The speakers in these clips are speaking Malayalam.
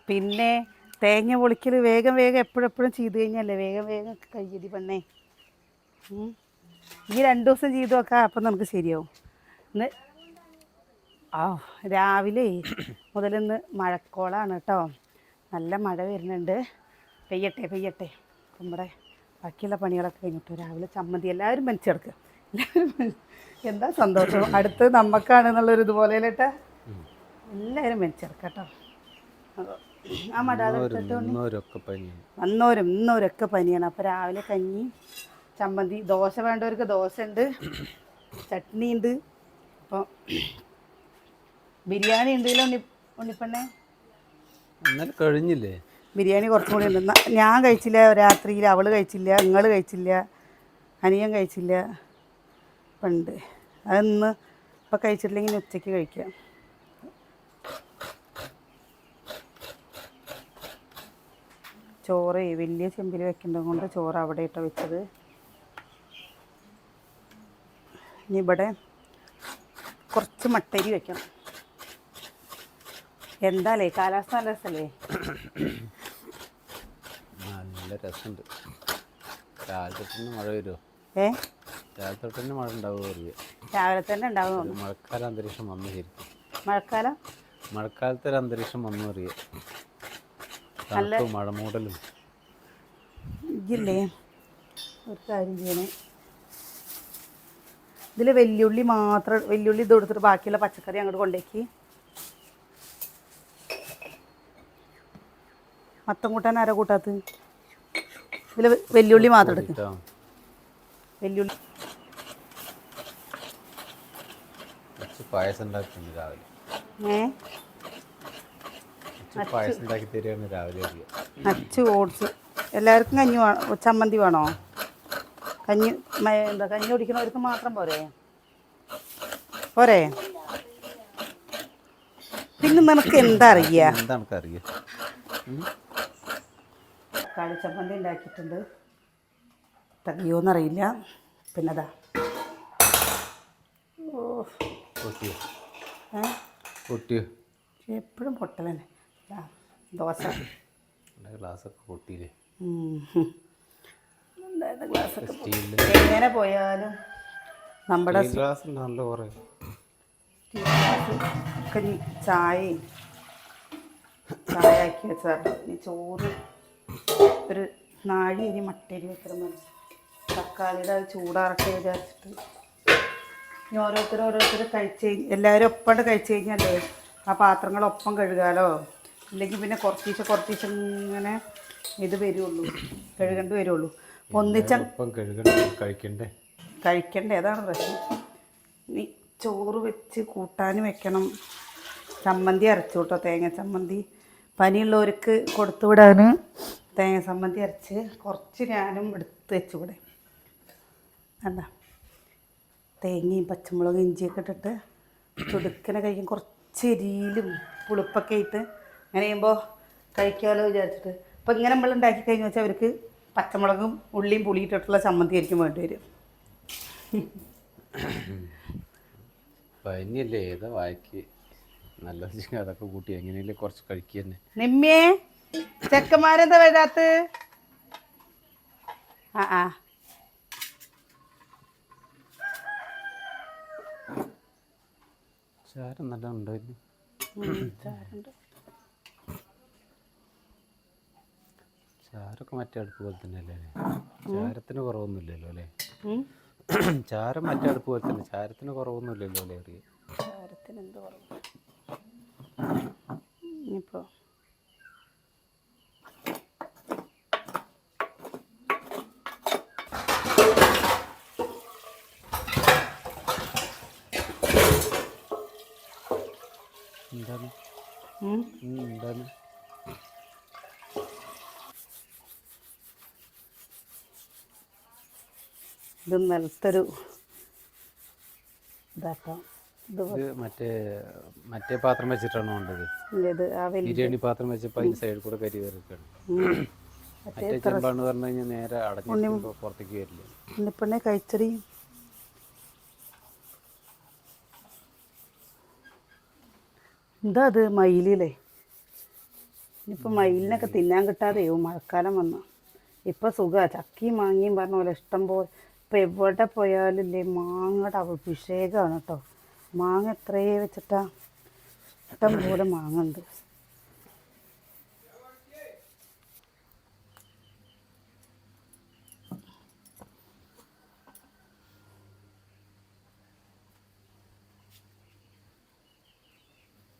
പിന്നെ തേങ്ങ പൊളിക്കൽ വേഗം വേഗം എപ്പോഴെപ്പോഴും ചെയ്ത് കഴിഞ്ഞല്ലേ വേഗം വേഗം കഴിയതി പെണ്ണേ. ഈ 2 ദിവസം ചെയ്ത് നോക്കാം, അപ്പം നമുക്ക് ശരിയാവും. ഇന്ന് രാവിലെ മുതലിന്ന് മഴക്കോളാണ് കേട്ടോ. നല്ല മഴ വരുന്നുണ്ട്. പെയ്യട്ടെ. നമ്മുടെ ബാക്കിയുള്ള പണികളൊക്കെ കഴിഞ്ഞിട്ട് രാവിലെ ചമ്മന്തി എല്ലാവരും മനസ്സിലെടുക്കുക. എന്താ സന്തോഷം, അടുത്ത് നമുക്കാണെന്നുള്ളൊരു ഇതുപോലെ കേട്ടാ എല്ലാവരും മനസ്സിലെടുക്കുക കേട്ടോ. ആ മടാതെടുത്തിട്ട് ഇന്നോരൊക്കെ പനിയാണ്. അപ്പോൾ രാവിലെ കഞ്ഞി ചമ്മന്തി, ദോശ വേണ്ടവർക്ക് ദോശ ഉണ്ട്, ചട്നി ഉണ്ട്. അപ്പോൾ ബിരിയാണി ഉണ്ടല്ലോ ഉണ്ണിപ്പണ്ണേ. കഴിഞ്ഞില്ലേ ബിരിയാണി കുറച്ചും കൂടി ഉണ്ട്. ഞാൻ കഴിച്ചില്ല രാത്രിയിൽ, അവൾ കഴിച്ചില്ല, നിങ്ങൾ കഴിച്ചില്ല, അനിയൻ കഴിച്ചില്ല. ഇപ്പം ഉണ്ട് അതൊന്ന് ഇപ്പം കഴിച്ചിട്ടില്ലെങ്കിൽ ഉച്ചയ്ക്ക് കഴിക്കാം. ചോറ് വലിയ ചെമ്പിൽ വെക്കേണ്ടത് കൊണ്ട് ചോറ് അവിടെ ഇട്ട് വെച്ചത്. ഇനി ഇവിടെ കുറച്ച് മട്ടരി വെക്കണം. എന്താലേ കാലാവസ്ഥ നല്ല രസമല്ലേ? നല്ല രസമുണ്ട്. രാവിലെ മഴ വരുമോ? രാവിലെ മഴ ഉണ്ടാവുമോ? രാവിലെ തന്നെ ഉണ്ടാവും. മഴക്കാല അന്തരീക്ഷം വന്നു ശരിക്കും. മഴക്കാലത്തൊരു അന്തരീക്ഷം വന്നു അറിയാം. നല്ല മഴ മൂടലും ഇല്ലേ. ഒരു കാര്യം ചെയ്യണേ, ഇതിൽ വെല്ലുള്ളി ഇത് കൊടുത്തിട്ട് ബാക്കിയുള്ള പച്ചക്കറി അങ്ങോട്ട് കൊണ്ടേക്ക്. മത്തം കൂട്ടാൻ ആരാ കൂട്ടാത്ത? ഇതിൽ വെല്ലുള്ളി മാത്രം എടുക്കുക. വെല്ലുള്ളി പായസം ഉണ്ടാക്കിയിട്ടുണ്ട് രാവിലെ. പായസം ഉണ്ടാക്കി തരികയാണ് രാവിലെ. അച്ച് ഓട്സ് എല്ലാവർക്കും കഞ്ഞി വേണോ? ചമ്മന്തി വേണോ? കഞ്ഞി കുടിക്കണവർക്ക് മാത്രം പോരെ? പിന്നെ നിനക്ക് എന്താ അറിയാ? തക്കാളി ചമ്മന്തി ഉണ്ടാക്കിയിട്ടുണ്ട്. തകയോന്നറിയില്ല. പിന്നെ അതാ എപ്പോഴും പൊട്ടലന്നെ. ദോശ ഗ്ലാസ്സൊക്കെ പൊട്ടിയില്ലേ? ഗ്ലാസ്സൊക്കെ എങ്ങനെ പോയാലും നമ്മുടെ ഗ്ലാസ് നല്ല കുറേ ചായ ആക്കി വെച്ചാൽ ചോറ് ഒരു നാഴി അരി മട്ടരി വെക്കണം. തക്കാളിയുടെ ചൂടാറൊക്കെ വിചാരിച്ചിട്ട് ഇനി ഓരോരുത്തർ കഴിച്ച് എല്ലാവരും ഒപ്പം കഴിച്ച് കഴിഞ്ഞാലേ ആ പാത്രങ്ങളൊപ്പം കഴുകാലോ. ഇല്ലെങ്കിൽ പിന്നെ കുറച്ചീശ ഇങ്ങനെ ഇത് വരുള്ളൂ, കഴുകേണ്ടി വരുള്ളൂ. കഴിക്കണ്ടേ, അതാണ് പ്രശ്നം. ഇനി ചോറ് വെച്ച് കൂട്ടാൻ വെക്കണം. ചമ്മന്തി അരച്ചു കേട്ടോ, തേങ്ങ ചമ്മന്തി. പനിയുള്ളവർക്ക് കൊടുത്തുവിടാൻ തേങ്ങ ചമ്മന്തി അരച്ച് കുറച്ച് ഞാനും എടുത്ത് വെച്ചുകൂടെ. അല്ല തേങ്ങയും പച്ചമുളകും ഇഞ്ചിയൊക്കെ ഇട്ടിട്ട് ചുടുക്കനെ കഴിക്കും. കുറച്ച് എരിയിലും പുളിപ്പൊക്കെ ഇട്ട് അങ്ങനെ ചെയ്യുമ്പോൾ കഴിക്കാമല്ലോ വിചാരിച്ചിട്ട്. അപ്പോൾ ഇങ്ങനെ നമ്മൾ ഉണ്ടാക്കി കഴിഞ്ഞ് വെച്ചാൽ അവർക്ക് പച്ചമുളകും ഉള്ളിയും പുളിയിട്ടിട്ടുള്ള ചമ്മന്തി ആയിരിക്കും വേണ്ടി വരും. പനിയല്ലേ, ഏതാ വായിക്ക് നല്ല അതൊക്കെ കൂട്ടി എങ്ങനെയല്ലേ കുറച്ച് കഴിക്കുക തന്നെ. നിമ്മേ ചെക്കന്മാരെന്താ വരാത്ത? ചാരം നല്ല ഉണ്ടായിരുന്നു. ചാരൊക്കെ മറ്റേ അടുപ്പ് പോലെ തന്നെ അല്ലേ? ചാരത്തിന് കുറവൊന്നുമില്ലല്ലോ അല്ലേ? ചാരം മറ്റേ അടുപ്പ് പോലെ തന്നെ, ചാരത്തിന് കുറവൊന്നുമില്ലല്ലോ അല്ലേ? അറിയാം ചാരത്തിന് എന്ത് കുറവ്? ഇനിയിപ്പോൾ എന്താണ് ഇത് നിലത്തൊരു ഇതാക്കാം. മറ്റേ പാത്രം വെച്ചിട്ടാണോ വേണ്ടത്? ബിരിയാണി പാത്രം വെച്ചപ്പോൾ അതിന് സൈഡിൽ കൂടെ കരി കയറിക്കാണ്. മറ്റേ ചെമ്പാന്ന് പറഞ്ഞു കഴിഞ്ഞാൽ നേരെ അടഞ്ഞു പുറത്തേക്ക് വരില്ല. ഉണ്ണിപ്പണ്ണെ കഴിച്ചടി. എന്താ അത് മയിലേ? ഇനിയിപ്പോൾ മയിലിനൊക്കെ തിന്നാൻ കിട്ടാതെയാവും മഴക്കാലം വന്നു. ഇപ്പം സുഖമാണ്, ചക്കയും മാങ്ങയും പറഞ്ഞ പോലെ ഇഷ്ടം പോലെ. ഇപ്പം എവിടെ പോയാലും ഇല്ലേ മാങ്ങയുടെ അഭിഷേകമാണ് കേട്ടോ. മാങ്ങ എത്രയേ വെച്ചിട്ടാ, ഇഷ്ടം പോലെ മാങ്ങ ഉണ്ട്.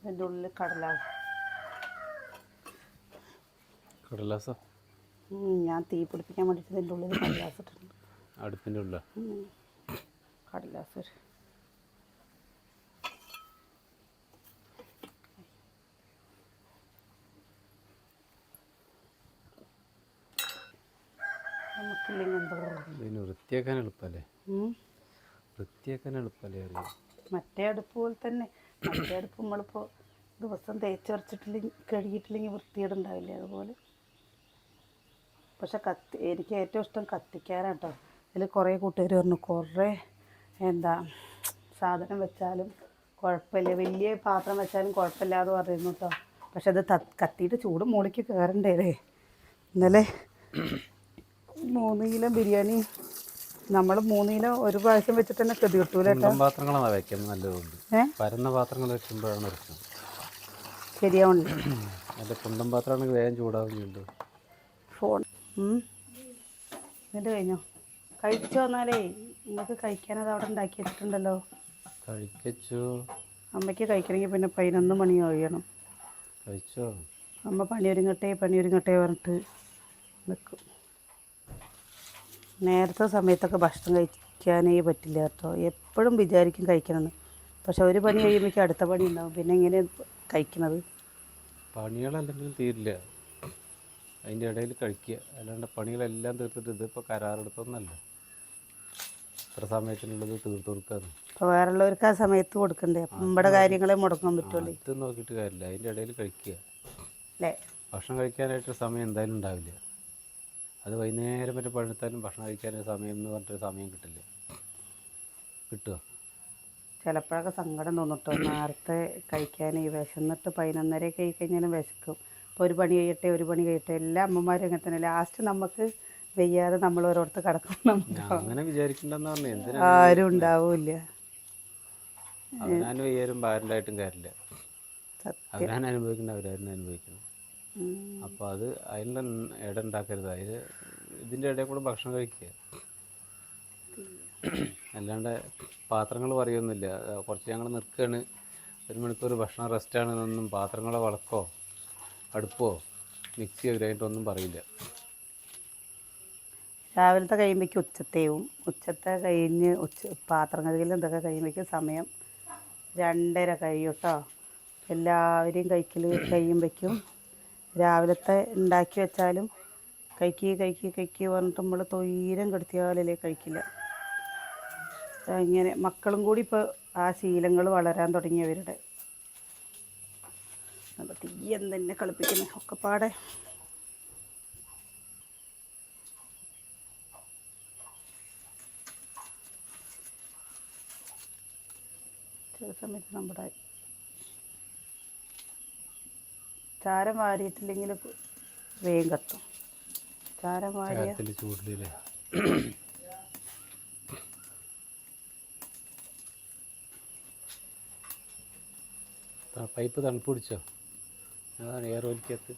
ഇതിൻ്റെ ഉള്ളിൽ കടലാസോ ഞാൻ തീ പിടിപ്പിക്കാൻ വേണ്ടിയിട്ട് ഇതിൻ്റെ ഉള്ളിൽ കടലാസ് ഇട്ടിട്ടുണ്ട്. അടുപ്പിൻ്റെ ഉള്ള കടലാസ് നമുക്കില്ലെങ്കിൽ എന്തോ ഇതിന് വൃത്തിയാക്കാൻ എളുപ്പമല്ലേ? വൃത്തിയാക്കാൻ എളുപ്പമല്ലേ അറിയാം. മറ്റേ അടുപ്പ് പോലെ തന്നെ. മറ്റേ അടുപ്പ് നമ്മളിപ്പോൾ ദിവസം തേച്ചരച്ചിട്ടില്ലെങ്കിൽ കഴുകിയിട്ടില്ലെങ്കിൽ വൃത്തികേടുണ്ടാവില്ലേ, അതുപോലെ. പക്ഷെ എനിക്ക് ഏറ്റവും ഇഷ്ടം കത്തിക്കാനാണ് കേട്ടോ. അതിൽ കുറേ കൂട്ടുകാർ പറഞ്ഞു കുറേ സാധനം വെച്ചാലും കുഴപ്പമില്ല, വലിയ പാത്രം വെച്ചാലും കുഴപ്പമില്ലാതെ പറയുന്നു കേട്ടോ. പക്ഷെ അത് കത്തിയിട്ട് ചൂട് മുകളിലേക്ക് കയറണ്ടേ. ഇന്നലെ 3 കിലോ ബിരിയാണി നമ്മൾ 3 കിലോ ഒരു പ്രാവശ്യം വെച്ചിട്ട് തന്നെ കതി കിട്ടൂല. പാത്രങ്ങളാണ് വെക്കുന്നത് നല്ലതുണ്ട്. പരന്ന പാത്രങ്ങൾ വെക്കുമ്പോഴാണ് പ്രശ്നം. ശരിയാവുന്നില്ല. അല്ല കുണ്ടൻ പാത്രമാണെങ്കിൽ വേഗം ചൂടാവുന്നുണ്ട്. ഫോൺ എന്നിട്ട് കഴിഞ്ഞോ? കഴിച്ചു വന്നാലേ നിങ്ങൾക്ക് കഴിക്കാനത് അവിടെ ഉണ്ടാക്കി വെച്ചിട്ടുണ്ടല്ലോ. കഴിക്കച്ചോ? അമ്മയ്ക്ക് കഴിക്കണമെങ്കിൽ പിന്നെ 11 മണി കഴിയണം. കഴിച്ചോ? അമ്മ പണിയൊരുങ്ങട്ടെ പറഞ്ഞിട്ട് നിൽക്കും. നേരത്തെ സമയത്തൊക്കെ ഭക്ഷണം കഴിക്കാനേ പറ്റില്ല കേട്ടോ. എപ്പോഴും വിചാരിക്കും കഴിക്കണമെന്ന്. പക്ഷെ ഒരു പണി കഴിയുമ്പോഴേക്കും അടുത്ത പണി ഉണ്ടാവും. പിന്നെ എങ്ങനെ കഴിക്കണത്? പണികളല്ലെങ്കിലും തീരില്ല, അതിൻ്റെ ഇടയിൽ കഴിക്കുക. അല്ലാണ്ട് പണികളെല്ലാം തീർത്തിട്ട് ഇതിപ്പോൾ കരാറെടുത്തൊന്നല്ല, ഇത്ര സമയത്തിനുള്ളത് തീർത്ത് കൊടുക്കാറ്. അപ്പോൾ വേറെയുള്ളവർക്ക് ആ സമയത്ത് കൊടുക്കണ്ടേ? അപ്പം നമ്മുടെ കാര്യങ്ങളെ മുടക്കാൻ പറ്റുള്ളൂ. ഇത് നോക്കിയിട്ട് കാര്യമില്ല, അതിൻ്റെ ഇടയിൽ കഴിക്കുക അല്ലേ? ഭക്ഷണം കഴിക്കാനായിട്ട് സമയം എന്തായാലും ഉണ്ടാവില്ല. അത് വൈകുന്നേരം വരെ പണിത്താലും ഭക്ഷണം കഴിക്കാനൊരു സമയം എന്ന് പറഞ്ഞിട്ടൊരു സമയം കിട്ടില്ല. കിട്ടുക ചിലപ്പോഴൊക്കെ സങ്കടം തോന്നിട്ടോ. നേരത്തെ കഴിക്കാൻ വിശന്നിട്ട് 11:30 കഴിഞ്ഞാലും വിശക്കും. ഇപ്പോൾ ഒരു പണി കഴിയട്ടെ എല്ലാ അമ്മമാരും അങ്ങനെ തന്നെ. ലാസ്റ്റ് നമുക്ക് വെയ്യാതെ നമ്മൾ ഓരോരുത്തർ കിടക്കും. അങ്ങനെ വിചാരിക്കണ്ടെന്ന് പറഞ്ഞാൽ എന്തിനാ? ആരും ഉണ്ടാവില്ല. അവനാനും വയ്യാരും ഭാരണ്ടായിട്ടും കാര്യമില്ല. അവനാൻ അനുഭവിക്കണം, അവരാരും അനുഭവിക്കണം. അപ്പോൾ അത് അതിൻ്റെ ഇട ഉണ്ടാക്കരുത്. ഇതിൻ്റെ ഇടയിൽ കൂടെ ഭക്ഷണം കഴിക്കുക. അല്ലാണ്ട് പാത്രങ്ങൾ പറയുന്നില്ല. കുറച്ച് ഞങ്ങൾ നിൽക്കുകയാണ്, 1 മണിക്കൂർ ഭക്ഷണം റെസ്റ്റാണെന്നൊന്നും പാത്രങ്ങളെ വളക്കോ അടുപ്പോ മിക്സിയോ ഗ്രൈൻഡറൊന്നും പറയില്ല. രാവിലത്തെ കഴിയുമ്പോഴേക്കും ഉച്ചത്തെ കഴിഞ്ഞ് പാത്രം കഴുകലും ഇതൊക്കെ കഴിയുമ്പോഴേക്കും സമയം 2:30 കഴിയും കേട്ടോ. എല്ലാവരെയും കഴിയുമ്പോഴേക്കും രാവിലത്തെ ഉണ്ടാക്കി വെച്ചാലും കഴിക്കുക പറഞ്ഞിട്ട് നമ്മൾ തൊയ്രം കെടുത്തിയാലല്ലേ കഴിക്കില്ല. ഇങ്ങനെ മക്കളും കൂടി ഇപ്പോൾ ആ ശീലങ്ങൾ വളരാൻ തുടങ്ങിയവരുടെ. തീ എന്തെന്നെ കളിപ്പിക്കുന്നത് ഒക്കെ പാടെ. ചില സമയത്ത് നമ്മുടെ ചാരം വാരിയിട്ടില്ലെങ്കിൽ വേഗം കത്തും. ചാരം വാരിയ ചൂടില്ലേ? പൈപ്പ് തണുപ്പ് പിടിച്ചോ? അതാണ് എയർ വലിക്കത്ത്.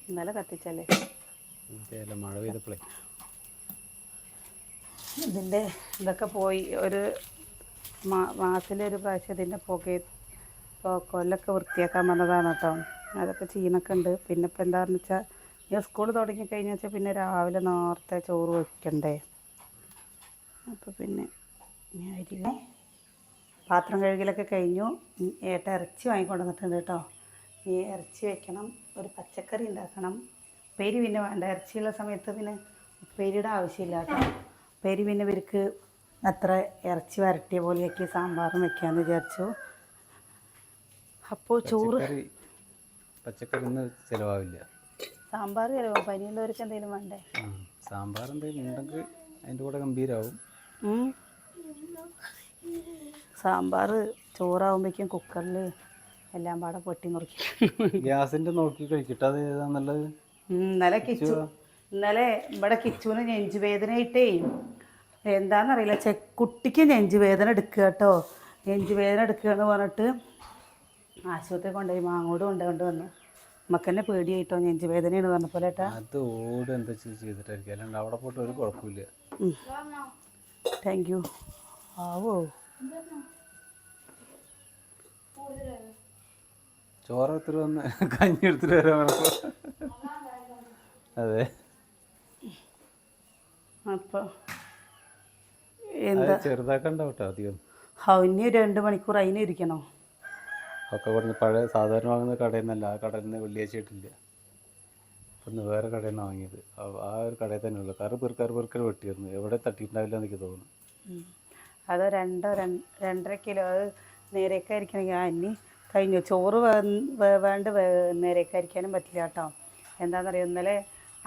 ഇന്നലെ കത്തിച്ചല്ലേ? അല്ല, മഴ പെയ്തപ്പോഴേ ഇതിൻ്റെ ഇതൊക്കെ പോയി. ഒരു മാസത്തിലൊരു പ്രാവശ്യം ഇതിൻ്റെ കൊല്ലൊക്കെ വൃത്തിയാക്കാൻ പറഞ്ഞതാണ് കേട്ടോ. അതൊക്കെ ചീനൊക്കെ ഉണ്ട്. പിന്നെ ഇപ്പം എന്താണെന്ന് വെച്ചാൽ ഞാൻ സ്കൂൾ തുടങ്ങിക്കഴിഞ്ഞാൽ വെച്ചാൽ പിന്നെ രാവിലെ നേരത്തെ ചോറ് വയ്ക്കണ്ടേ. അപ്പോൾ പിന്നെ ഞാൻ പാത്രം കഴുകലൊക്കെ കഴിഞ്ഞു. ഏട്ട ഇറച്ചി വാങ്ങിക്കൊണ്ട് വന്നിട്ടുണ്ട് കേട്ടോ. ഈ ഇറച്ചി വെക്കണം, ഒരു പച്ചക്കറി ഉണ്ടാക്കണം. ഉപ്പേരി പിന്നെ വേണ്ട, ഇറച്ചിയുള്ള സമയത്ത് പിന്നെ ഉപ്പേരിയുടെ ആവശ്യമില്ല കേട്ടോ. ഉപ്പേരി പിന്നെ ഇവർക്ക് അത്ര ഇറച്ചി വരട്ടിയ പോലെയൊക്കെ സാമ്പാറും വെക്കാമെന്ന് വിചാരിച്ചു. അപ്പോൾ ചോറ് പച്ചക്കറി ഒന്നും ചിലവാവില്ല. സാമ്പാർ ചിലവാകും. പനിയുള്ളവർക്ക് എന്തെങ്കിലും വേണ്ടേ? സാമ്പാർ എന്തെങ്കിലും ഉണ്ടെങ്കിൽ അതിൻ്റെ കൂടെ ഗംഭീരമാവും. സാമ്പാർ ചോറാകുമ്പോഴേക്കും കുക്കറിൽ എല്ലാം പാടെ പൊട്ടി മുറുക്കി. ഗ്യാസിൻ്റെ നോക്കി കഴിക്കട്ടെ, അത് ഏതാ നല്ലത്? ഇന്നലെ ഇവിടെ കിച്ചുവിന് നെഞ്ചുവേദനയായിട്ടേ എന്താണെന്നറിയില്ല, കുട്ടിക്ക് നെഞ്ചുവേദന എടുക്കുക കേട്ടോ. നെഞ്ചുവേദന എടുക്കുകയെന്ന് പറഞ്ഞിട്ട് ആശുപത്രി കൊണ്ടുപോയി മാങ്ങോട് കൊണ്ടുകൊണ്ട് വന്നു. നമുക്ക് തന്നെ പേടിയായിട്ടോ നെഞ്ചുവേദനയാണ് പറഞ്ഞപ്പോൾ ഏട്ടാ. അത് ഓട് എന്താ ചെയ്തിട്ടായിരിക്കും, അല്ലാണ്ട് അവിടെ പോയിട്ട് ഒരു കുഴപ്പമില്ല. Thank you. ആവോ ചോറെടുത്തിട്ട് വന്ന് കഞ്ഞി എടുത്തിട്ട് വരാൻ പറഞ്ഞപ്പോൾ അതെ. അപ്പോൾ എന്താ ചെറുതാക്കണ്ടാവും കേട്ടോ അധികം. ഇനി 2 മണിക്കൂർ അതിന് ഇരിക്കണോ? ഒക്കെ പറഞ്ഞ് പഴയ സാധാരണ വാങ്ങുന്ന കടയിൽ നിന്നല്ല, ആ കടയിൽ നിന്ന് വെള്ളിയാഴ്ച ഇട്ടില്ല. അപ്പം വേറെ കടയിൽ നിന്ന് വാങ്ങിയത്. ആ ഒരു കടയിൽ തന്നെ ഉള്ളു. കറുപെറുക്കർ വെട്ടിയിരുന്നു, എവിടെ തട്ടിയിട്ടുണ്ടാവില്ല എനിക്ക് തോന്നുന്നു. അത് 2-2.5 കിലോ അത് നേരേക്കായിരിക്കണമെങ്കിൽ ഇനി കഴിഞ്ഞു. ചോറ് വേണ്ട നേരേക്കായിരിക്കാനും പറ്റില്ല കേട്ടോ. എന്താണെന്നറിയാം, ഇന്നലെ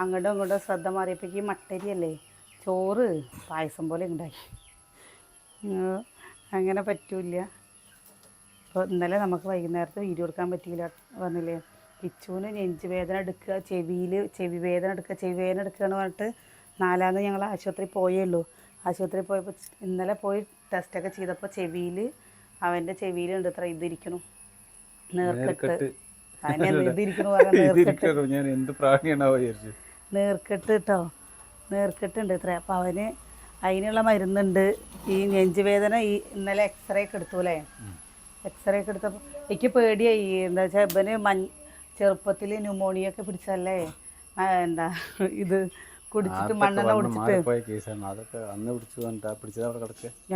അങ്ങോട്ടും ഇങ്ങോട്ടും ശ്രദ്ധ മാറിയപ്പോഴേക്ക് ഈ മട്ടരിയല്ലേ ചോറ് പായസം പോലെ ഉണ്ടാക്കി. അങ്ങനെ പറ്റൂല. അപ്പോൾ ഇന്നലെ നമുക്ക് വൈകുന്നേരത്ത് വീഡിയോ എടുക്കാൻ പറ്റിയില്ല പറഞ്ഞില്ലേ. കിച്ചുവിന് നെഞ്ച് വേദന എടുക്കുക, ചെവി വേദന എടുക്കുക എന്ന് പറഞ്ഞിട്ട് 4-ാമത് ഞങ്ങൾ ആശുപത്രി പോയേ ഉള്ളൂ. ആശുപത്രി പോയപ്പോൾ ഇന്നലെ പോയി ടെസ്റ്റൊക്കെ ചെയ്തപ്പോൾ അവൻ്റെ ചെവിയിലുണ്ട് ഇത്ര ഇതിരിക്കണു, നീർക്കെട്ട്. അതിനെ ഇതിരിക്കണു നീർക്കെട്ട് കേട്ടോ, നീർക്കെട്ടുണ്ട് ഇത്ര. അപ്പോൾ അതിനുള്ള മരുന്നുണ്ട്. ഈ നെഞ്ചുവേദന ഇന്നലെ എക്സ്റേ ഒക്കെ എടുത്തൂലേ, എക്സ്റേ ഒക്കെ എടുത്തപ്പോൾ എനിക്ക് പേടിയായി. എന്താ വെച്ചാൽ ഇവന് ചെറുപ്പത്തിൽ ന്യൂമോണിയ ഒക്കെ പിടിച്ചല്ലേ, എന്താ ഇത് കുടിച്ചിട്ട് മണ്ണെണ്ണ കുടിച്ചിട്ട്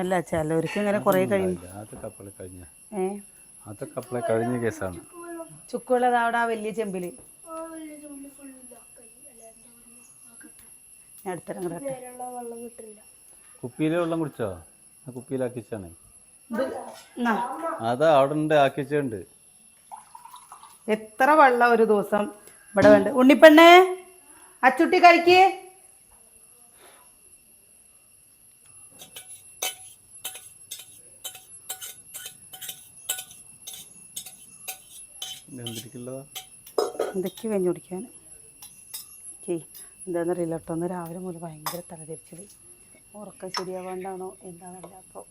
അല്ല ചിലവർക്ക് ഇങ്ങനെ കുറേ കഴിഞ്ഞ കേസാണ്. ചുക്കുള്ളത് അവിടെ ആ വലിയ ചെമ്പില് കുപ്പിയിലെ വെള്ളം കുടിച്ചോ? കുപ്പിയിലാക്കിച്ചാണ് അതാ അവിടെ ഉണ്ട്, ആക്കിച്ചുണ്ട്. എത്ര വെള്ളം ഒരു ദിവസം ഇവിടെ വേണ്ട. ഉണ്ണിപ്പെണ്ണേ അച്ചുട്ടി കഴിക്കേ. എന്തൊക്കെ കഴിഞ്ഞു കുടിക്കാൻ എന്താണെന്നറിയില്ല കേട്ടോ. ഒന്ന് രാവിലെ മുതൽ ഭയങ്കര തലതിരിച്ചത്, ഉറക്കം ശരിയാവാണ്ടാണോ എന്താണല്ല. അപ്പോൾ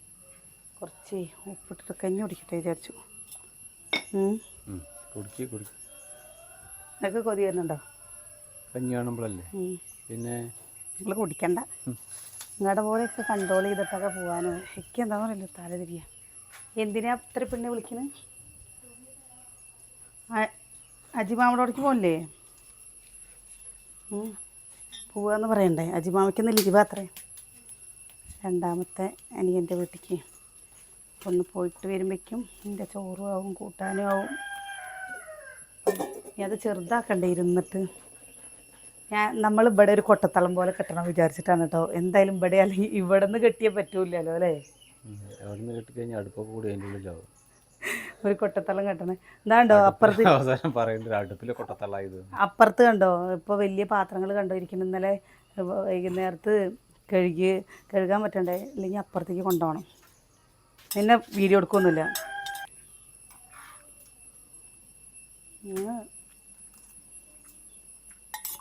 കുറച്ച് ഉപ്പിട്ടിട്ട് കഞ്ഞി കുടിക്കട്ടെ വിചാരിച്ചു. നിങ്ങൾക്ക് കൊതി വരുന്നുണ്ടോ? കഞ്ഞി കാണുമ്പോഴല്ലേ. പിന്നെ നിങ്ങൾ കുടിക്കണ്ട, നിങ്ങളുടെ പോലെയൊക്കെ കൺട്രോൾ ചെയ്തിട്ടൊക്കെ പോകാനോ. എനിക്ക് എന്താ പറയില്ല തലതിരിയ. എന്തിനാ ഇത്ര പെണ്ണെ വിളിക്കുന്നത്? അജിമാമടോടേക്ക് പോകണില്ലേ? പോവാന്ന് പറയണ്ടേ? അജിമാമയ്ക്കൊന്ന് ലീവ് അത്രേ. 2ാമത്തെ അനിയൻ്റെ വീട്ടിലേക്ക് ഒന്ന് പോയിട്ട് വരുമ്പോഴേക്കും എൻ്റെ ചോറും ആവും കൂട്ടാനും ആവും. അത് ചെറുതാക്കണ്ടേ ഇരുന്നിട്ട്. നമ്മളിവിടെ ഒരു കൊട്ടത്തളം പോലെ കെട്ടണം വിചാരിച്ചിട്ടാണ് കേട്ടോ. എന്തായാലും ഇവിടെ അല്ലെങ്കിൽ ഇവിടെ നിന്ന് കെട്ടിയേ പറ്റൂലല്ലോ അല്ലേ. ഒരു കൊട്ടത്തളം കെട്ടണേ. എന്താണ്ടോ അപ്പുറത്ത് അപ്പുറത്ത് കണ്ടോ ഇപ്പോൾ വലിയ പാത്രങ്ങൾ കണ്ടോ ഇരിക്കുന്നു. ഇന്നലെ വൈകുന്നേരത്ത് കഴുകാൻ പറ്റണ്ടേ, അല്ലെങ്കിൽ അപ്പുറത്തേക്ക് കൊണ്ടുപോകണം. പിന്നെ വീഡിയോ എടുക്കൊന്നുമില്ല.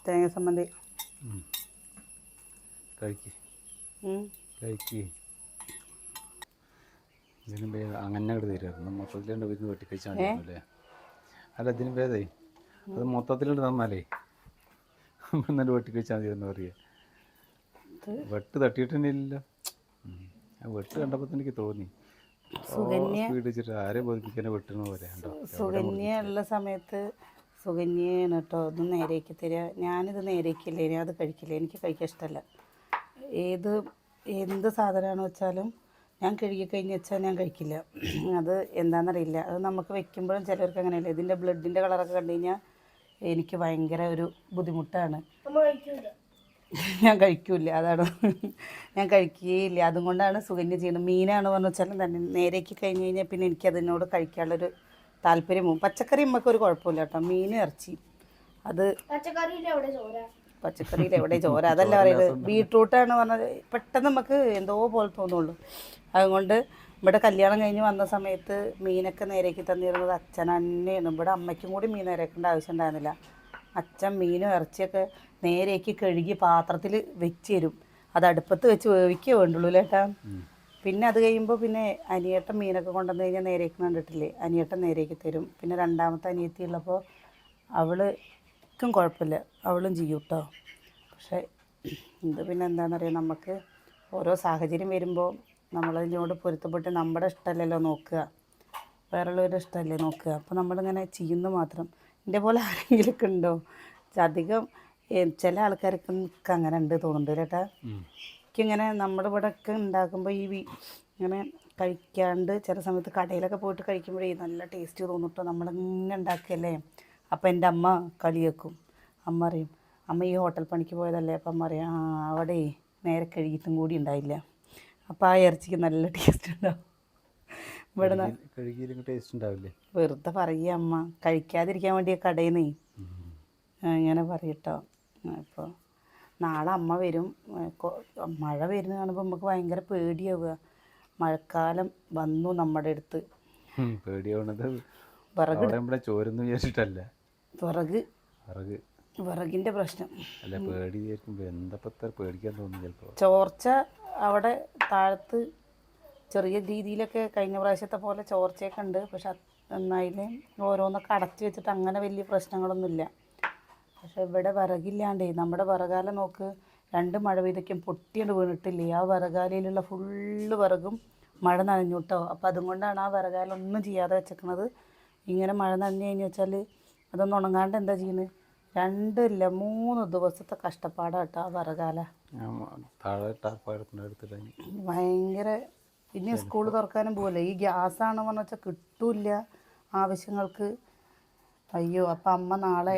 തേങ്ങ സംബന്ധി ഇതിനും ഭേദം അങ്ങനെ അങ്ങോട്ട് തരുമായിരുന്നു. മൊത്തത്തിലുണ്ട് വീട്ടിൽ വെട്ടി കഴിച്ചാൽ മതിയല്ലേ. അല്ല ഇതിന് ഭേദേ അത് മൊത്തത്തിലുണ്ട് തന്നാലേ എന്നാലും വെട്ടി കഴിച്ചാൽ മതി എന്ന് പറയുക. വെട്ട് തട്ടിയിട്ട് തന്നെ ഇല്ലല്ലോ. വെട്ട് കണ്ടപ്പോൾ എനിക്ക് തോന്നി സ്പീഡ് വെച്ചിട്ട് ആരെ ബോധിപ്പിക്കാനെ വെട്ടുന്ന പോലെ. സുകന്യ ഉള്ള സമയത്ത് സുകന്യാണ് കേട്ടോ ഇത് നേരേക്ക് തരിക. ഞാനിത് നേരേക്കില്ലേ, ഞാൻ അത് കഴിക്കില്ല, എനിക്ക് കഴിക്കാൻ ഇഷ്ടമല്ല. എന്ത് സാധനമാണെന്ന് വെച്ചാലും ഞാൻ കഴുകി കഴിഞ്ഞ് വെച്ചാൽ ഞാൻ കഴിക്കില്ല. അത് എന്താണെന്നറിയില്ല. അത് നമുക്ക് വെക്കുമ്പോഴും ചിലർക്ക് അങ്ങനെയല്ല. ഇതിൻ്റെ ബ്ലഡിൻ്റെ കളറൊക്കെ കണ്ടു കഴിഞ്ഞാൽ എനിക്ക് ഭയങ്കര ഒരു ബുദ്ധിമുട്ടാണ്. ഞാൻ കഴിക്കില്ല, അതാണ് ഞാൻ കഴിക്കുകയില്ല. അതുകൊണ്ടാണ് സുകന്യ ചെയ്യുന്നത്. മീനാണ് പറഞ്ഞു വെച്ചാലും തന്നെ നേരേക്ക് കഴിഞ്ഞ് കഴിഞ്ഞാൽ പിന്നെ എനിക്കതിനോട് കഴിക്കാനുള്ളൊരു താല്പര്യം പോകും. പച്ചക്കറി നമുക്ക് ഒരു കുഴപ്പമില്ല കേട്ടോ. മീനും ഇറച്ചി അത് പച്ചക്കറിയിൽ എവിടെ ചോര, അതല്ല പറയുന്നത്. ബീട്രൂട്ടാണ് പറഞ്ഞത് പെട്ടെന്ന് നമുക്ക് എന്തോ പോലെ തോന്നുള്ളൂ. അതുകൊണ്ട് ഇവിടെ കല്യാണം കഴിഞ്ഞ് വന്ന സമയത്ത് മീനൊക്കെ നേരേക്ക് തന്നിരുന്നത് അച്ഛൻ തന്നെയാണ്. ഇവിടെ അമ്മയ്ക്കും കൂടി മീൻ നേരേക്കേണ്ട ആവശ്യം ഉണ്ടായിരുന്നില്ല. അച്ഛൻ മീനും ഇറച്ചിയൊക്കെ നേരേക്ക് കഴുകി പാത്രത്തിൽ വെച്ച് തരും. അത് അടുപ്പത്ത് വെച്ച് വേവിക്കേ വേണ്ടുള്ളൂ ചേട്ടാ. പിന്നെ അത് കഴിയുമ്പോൾ പിന്നെ അനിയേട്ടൻ മീനൊക്കെ കൊണ്ടുവന്ന് കഴിഞ്ഞാൽ നേരേക്ക് കണ്ടിട്ടില്ലേ, അനിയേട്ടൻ നേരേക്ക് തരും. പിന്നെ രണ്ടാമത്തെ അനിയത്തി ഉള്ളപ്പോൾ അവൾക്കും കുഴപ്പമില്ല, അവളും ചെയ്യും കേട്ടോ. പക്ഷേ ഇത് പിന്നെ എന്താണെന്നറിയാം, നമുക്ക് ഓരോ സാഹചര്യം വരുമ്പോൾ നമ്മളതിനോട് പൊരുത്തപ്പെട്ട് നമ്മുടെ ഇഷ്ടമല്ലല്ലോ നോക്കുക, വേറെയുള്ളവരുടെ ഇഷ്ടമല്ലേ നോക്കുക. അപ്പോൾ നമ്മളിങ്ങനെ ചെയ്യുന്നു മാത്രം. എൻ്റെ പോലെ ആരെങ്കിലുമൊക്കെ ഉണ്ടോ? അധികം ചില ആൾക്കാർക്ക് അങ്ങനെ ഉണ്ട് തോന്നുന്നുണ്ട് ചേട്ടാ. എനിക്കിങ്ങനെ നമ്മുടെ ഇവിടെ ഒക്കെ ഉണ്ടാക്കുമ്പോൾ ഇങ്ങനെ കഴിക്കാണ്ട് ചില സമയത്ത് കടയിലൊക്കെ പോയിട്ട് കഴിക്കുമ്പോഴേ നല്ല ടേസ്റ്റ് തോന്നിട്ടോ. നമ്മളിങ്ങനെ ഉണ്ടാക്കുകയല്ലേ. അപ്പോൾ എൻ്റെ അമ്മ കളിയാക്കും. അമ്മ അറിയും, അമ്മ ഈ ഹോട്ടൽ പണിക്ക് പോയതല്ലേ. അപ്പം അമ്മ അറിയാം, അവിടെ നേരെ കഴുകിയിട്ടും കൂടി ഉണ്ടായില്ല. അപ്പോൾ ആ ഇറച്ചിക്ക് നല്ല ടേസ്റ്റ് ഉണ്ടാവും. ഇവിടെ ടേസ്റ്റ് ഉണ്ടാവില്ലേ? വെറുതെ പറയുക അമ്മ, കഴിക്കാതിരിക്കാൻ വേണ്ടിയ കടയിൽ നിന്ന് ഇങ്ങനെ പറയട്ടോ. അപ്പോൾ നാളെ അമ്മ വരും. മഴ വരുന്ന കാണുമ്പോൾ നമുക്ക് ഭയങ്കര പേടിയാവുക. മഴക്കാലം വന്നു നമ്മുടെ അടുത്ത്. പേടിയാവുന്നത് ചോരെന്ന് വിചാരിച്ചിട്ടല്ല, വിറകിൻ്റെ പ്രശ്നം. അല്ല, പേടി പേടിക്കാൻ തോന്നുന്നു ചിലപ്പോൾ. ചോർച്ച അവിടെ താഴത്ത് ചെറിയ രീതിയിലൊക്കെ കഴിഞ്ഞ പ്രാവശ്യത്തെ പോലെ ചോർച്ചയൊക്കെ ഉണ്ട്. പക്ഷെ എന്നാലും ഓരോന്നൊക്കെ അടച്ചു വെച്ചിട്ട് അങ്ങനെ വലിയ പ്രശ്നങ്ങളൊന്നുമില്ല. പക്ഷെ ഇവിടെ വിറകില്ലാണ്ടേ, നമ്മുടെ വിറകാല നോക്ക്, 2 മഴ പെയ്തൊക്കെയും പൊട്ടിയത് വീണിട്ടില്ലേ. ആ വിറകാലയിലുള്ള ഫുള്ള് വിറകും മഴ നനഞ്ഞു കേട്ടോ. അപ്പോൾ അതുകൊണ്ടാണ് ആ വിറകാല ഒന്നും ചെയ്യാതെ വെച്ചേക്കണത്. ഇങ്ങനെ മഴ നനഞ്ഞു കഴിഞ്ഞ് വെച്ചാൽ അതൊന്നും ഉണങ്ങാണ്ട് എന്താ ചെയ്യുന്നത്? 2 ഇല്ല 3 ദിവസത്തെ കഷ്ടപ്പാടാട്ടോ ആ വിറകാല. ഭയങ്കര. ഇനി സ്കൂൾ തുറക്കാനും പോകല്ലേ, ഈ ഗ്യാസാണ് പറഞ്ഞു വെച്ചാൽ കിട്ടൂല ആവശ്യങ്ങൾക്ക്. അയ്യോ, അപ്പം അമ്മ നാളെ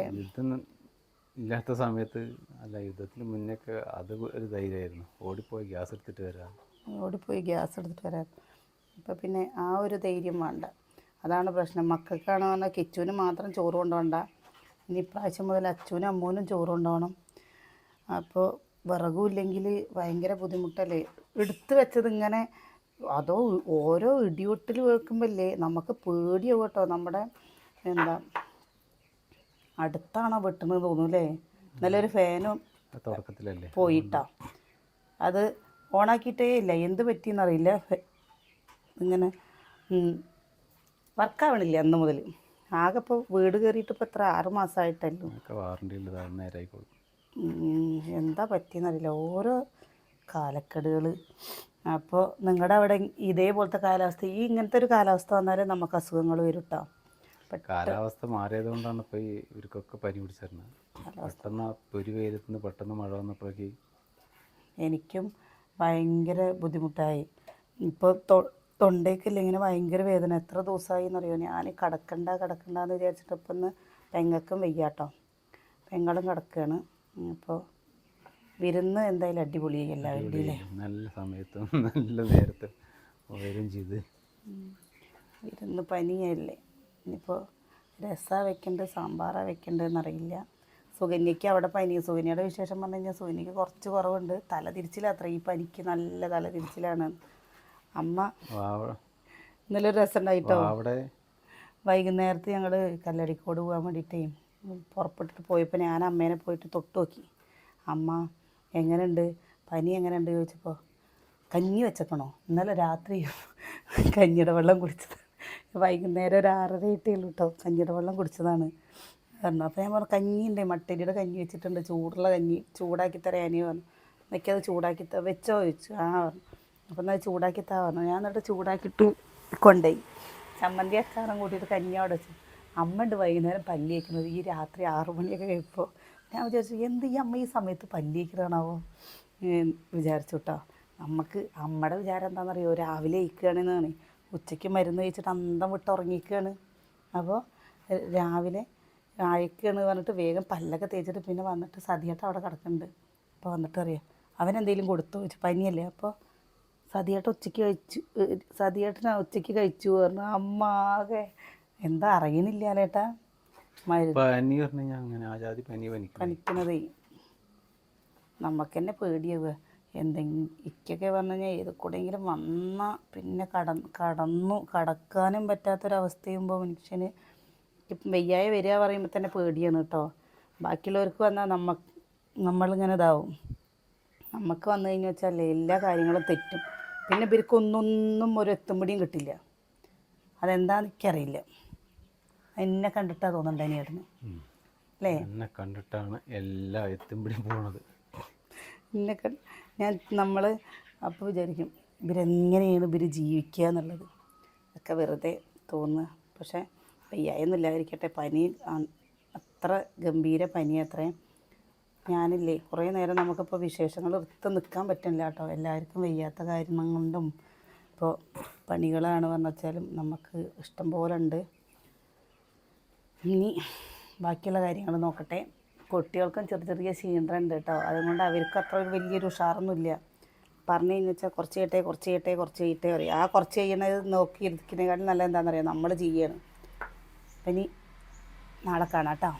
ഇല്ലാത്ത സമയത്ത്, അല്ല യുദ്ധത്തിന് മുന്നേക്കെ അത് ഒരു ധൈര്യമായിരുന്നു, ഓടിപ്പോയി ഗ്യാസ് എടുത്തിട്ട് വരാം. ഇപ്പം പിന്നെ ആ ഒരു ധൈര്യം വേണ്ട. അതാണ് പ്രശ്നം. മക്കൾക്കാണ് പറഞ്ഞാൽ കിച്ചുവിന് മാത്രം ചോറ് കൊണ്ടുപോകണ്ട. ഇനി ഇപ്രാവശ്യം മുതൽ അച്ഛനും അമ്മൂനും ചോറ് കൊണ്ടുപോകണം. അപ്പോൾ വിറകും ഇല്ലെങ്കിൽ ഭയങ്കര ബുദ്ധിമുട്ടല്ലേ. എടുത്ത് വെച്ചത് ഇങ്ങനെ അതോ ഓരോ ഇടിവെട്ടിൽ വെക്കുമ്പോഴല്ലേ നമുക്ക് പേടിയാവും കേട്ടോ. നമ്മുടെ എന്താ അടുത്താണോ വെട്ടുന്നത് തോന്നൂല്ലേ. നല്ലൊരു ഫാനും തുടക്കത്തിലല്ലേ പോയിട്ടാ, അത് ഓണാക്കിയിട്ടേ ഇല്ല, എന്ത് പറ്റിയെന്നറിയില്ല. ഇങ്ങനെ വർക്കാവണില്ല അന്ന് മുതൽ. ആകെ ഇപ്പോൾ വീട് കയറിയിട്ട് ഇപ്പോൾ എത്ര 6 മാസമായിട്ടല്ലോ. എന്താ പറ്റിയെന്നറിയില്ല, ഓരോ കാലക്കെടുകൾ. അപ്പോൾ നിങ്ങളുടെ അവിടെ ഇതേപോലത്തെ കാലാവസ്ഥ, ഇങ്ങനത്തെ ഒരു കാലാവസ്ഥ വന്നാലേ നമുക്ക് അസുഖങ്ങൾ വരും കേട്ടോ. കാലാവസ്ഥ മാറിയത് കൊണ്ടാണ് ഇപ്പോൾ ഇവർക്കൊക്കെ പനി പിടിച്ചിരുന്നത്. പെട്ടെന്ന് ഒരു വെയിലത്തുനിന്ന് പെട്ടെന്ന് മഴ വന്നപ്പോഴേക്ക് എനിക്കും ഭയങ്കര ബുദ്ധിമുട്ടായി. ഇപ്പോൾ തൊണ്ടയ്ക്കില്ല ഇങ്ങനെ ഭയങ്കര വേദന. എത്ര ദിവസമായി എന്നറിയോ, ഞാൻ കിടക്കണ്ടെന്ന് വിചാരിച്ചിട്ട് ഇപ്പം ഒന്ന് പെങ്ങൾക്കും വയ്യാട്ടോ. പെങ്ങളും കിടക്കുകയാണ്. അപ്പോൾ വിരുന്ന് എന്തായാലും അടിപൊളിയായി എല്ലാവരുടെയും അല്ലേ. നല്ല സമയത്തും നല്ല നേരത്തും വരും ചെയ്ത്. വിരുന്ന് പനിയല്ലേ. ഇനിയിപ്പോൾ രസമാണ് വെക്കേണ്ടത്, സാമ്പാറാണ് വെക്കേണ്ടതെന്നറിയില്ല. സുകന്യയ്ക്ക് അവിടെ പനി. സുകന്യയുടെ വിശേഷം പറഞ്ഞു കഴിഞ്ഞാൽ സുകന്യയ്ക്ക് കുറച്ച് കുറവുണ്ട്. തലതിരിച്ചിലത്ര, ഈ പനിക്ക് നല്ല തലതിരിച്ചിലാണ്. അമ്മ ഇന്നലെ ഒരു രസം ഉണ്ടായിട്ടോ. അവിടെ വൈകുന്നേരത്ത് ഞങ്ങൾ കല്ലടിക്കോട് പോകാൻ വേണ്ടിയിട്ടേ പുറപ്പെട്ടിട്ട് പോയപ്പോൾ ഞാൻ അമ്മേനെ പോയിട്ട് തൊട്ട് നോക്കി. അമ്മ എങ്ങനെയുണ്ട്, പനി എങ്ങനെയുണ്ട് ചോദിച്ചപ്പോൾ കഞ്ഞി വെച്ചേക്കണോ. ഇന്നലെ രാത്രി കഞ്ഞിയുടെ വെള്ളം കുടിച്ചത്. വൈകുന്നേരം ഒരു 6:30 ആയിട്ടേയുള്ളൂ കേട്ടോ, കഞ്ഞിയുടെ വെള്ളം കുടിച്ചതാണ് പറഞ്ഞു. അപ്പോൾ ഞാൻ പറഞ്ഞു കഞ്ഞിയുണ്ട്, മട്ടരിയുടെ കഞ്ഞി വെച്ചിട്ടുണ്ട്, ചൂടുള്ള കഞ്ഞി ചൂടാക്കി തരാനേ പറഞ്ഞു. എനിക്കത് ചൂടാക്കി വെച്ചോ ചോദിച്ചു. ആ പറഞ്ഞു. അപ്പോൾ എന്നാൽ ചൂടാക്കി താ പറഞ്ഞു. ഞാൻ എന്നിട്ട് ചൂടാക്കിയിട്ട് കൊണ്ടുപോയി ചമ്മന്തി അച്ചാറും കൂട്ടിയിട്ട് കഞ്ഞി അവിടെ വെച്ചു. അമ്മ ഉണ്ട് വൈകുന്നേരം പല്ലി വയ്ക്കുന്നത് ഈ രാത്രി 6 മണിയൊക്കെ കഴിയുമ്പോൾ. ഞാൻ വിചാരിച്ചു എന്ത് ഈ അമ്മ ഈ സമയത്ത് പല്ലി വയ്ക്കുന്നതാണാവോ വിചാരിച്ചു കേട്ടോ. നമുക്ക് അമ്മയുടെ വിചാരം എന്താണെന്നറിയോ, രാവിലെ ഇരിക്കുകയാണെന്നാണ്, ഉച്ചയ്ക്ക് മരുന്ന് കഴിച്ചിട്ട് അന്തം വിട്ട് ഉറങ്ങിയിരിക്കുകയാണ്. അപ്പോൾ രാവിലെ അയക്കുകയാണ് പറഞ്ഞിട്ട് വേഗം പല്ലൊക്കെ തേച്ചിട്ട് പിന്നെ വന്നിട്ട് സതിയേട്ട അവിടെ കിടക്കുന്നുണ്ട്. അപ്പോൾ വന്നിട്ട് അറിയാം അവനെന്തെങ്കിലും കൊടുത്തു വെച്ചു, പനിയല്ലേ. അപ്പോൾ സതിയേട്ടൻ ഉച്ചയ്ക്ക് കഴിച്ചു പറഞ്ഞു. അമ്മ ആകെ എന്താ അറിയണില്ലേട്ടാ പനിക്കണതേ. നമുക്ക് തന്നെ പേടിയാവുക. എന്തെങ്കിലും ഇക്കൊക്കെ പറഞ്ഞു കഴിഞ്ഞാൽ ഏത് കൂടെയെങ്കിലും വന്നാൽ പിന്നെ കടക്കാനും പറ്റാത്തൊരവസ്ഥയുമ്പോൾ മനുഷ്യന് ഇപ്പം വയ്യായ വരിക പറയുമ്പോൾ തന്നെ പേടിയാണ് കേട്ടോ. ബാക്കിയുള്ളവർക്ക് വന്നാൽ നമ്മളിങ്ങനെ ഇതാവും. നമുക്ക് വന്നു കഴിഞ്ഞാൽ വെച്ചാൽ എല്ലാ കാര്യങ്ങളും തെറ്റും. പിന്നെ ഇവർക്കൊന്നും ഒരു എത്തുംപിടിയും കിട്ടില്ല. അതെന്താണെന്ന് എനിക്കറിയില്ല. എന്നെ കണ്ടിട്ടാണ് തോന്നുന്നുണ്ട് അതിനേട്ടന് അല്ലേ? എന്നെ കണ്ടിട്ടാണ് എല്ലാ എത്തുംപിടിയും പോണത്. നമ്മൾ അപ്പോൾ വിചാരിക്കും ഇവരെങ്ങനെയാണ് ഇവർ ജീവിക്കുക എന്നുള്ളത്. ഒക്കെ വെറുതെ തോന്നുക. പക്ഷേ വയ്യായൊന്നുമില്ലാതിരിക്കട്ടെ. പനി അത്ര ഗംഭീര പനി അത്രയും. ഞാനില്ലേ കുറേ നേരം നമുക്കിപ്പോൾ വിശേഷങ്ങൾ എടുത്ത് നിൽക്കാൻ പറ്റില്ല കേട്ടോ. എല്ലാവർക്കും വയ്യാത്ത കാരണം കൊണ്ടും ഇപ്പോൾ പണികളാണ് പറഞ്ഞു വെച്ചാലും നമുക്ക് ഇഷ്ടം പോലെ ഉണ്ട്. ഇനി ബാക്കിയുള്ള കാര്യങ്ങൾ നോക്കട്ടെ. കുട്ടികൾക്കും ചെറിയ ക്ഷീണമുണ്ട് കേട്ടോ. അതുകൊണ്ട് അവർക്ക് അത്ര ഒരു വലിയൊരു ഉഷാറൊന്നുമില്ല. പറഞ്ഞു കഴിഞ്ഞാൽ വെച്ചാൽ കുറച്ച് ചെയ്യട്ടെ പറയും. ആ കുറച്ച് ചെയ്യണത് നോക്കി ഇരിക്കുന്നതിനേക്കാളും നല്ല എന്താണെന്നറിയാം, നമ്മൾ ചെയ്യണം. അപ്പം ഇനി നാളെ കാണാം കേട്ടോ.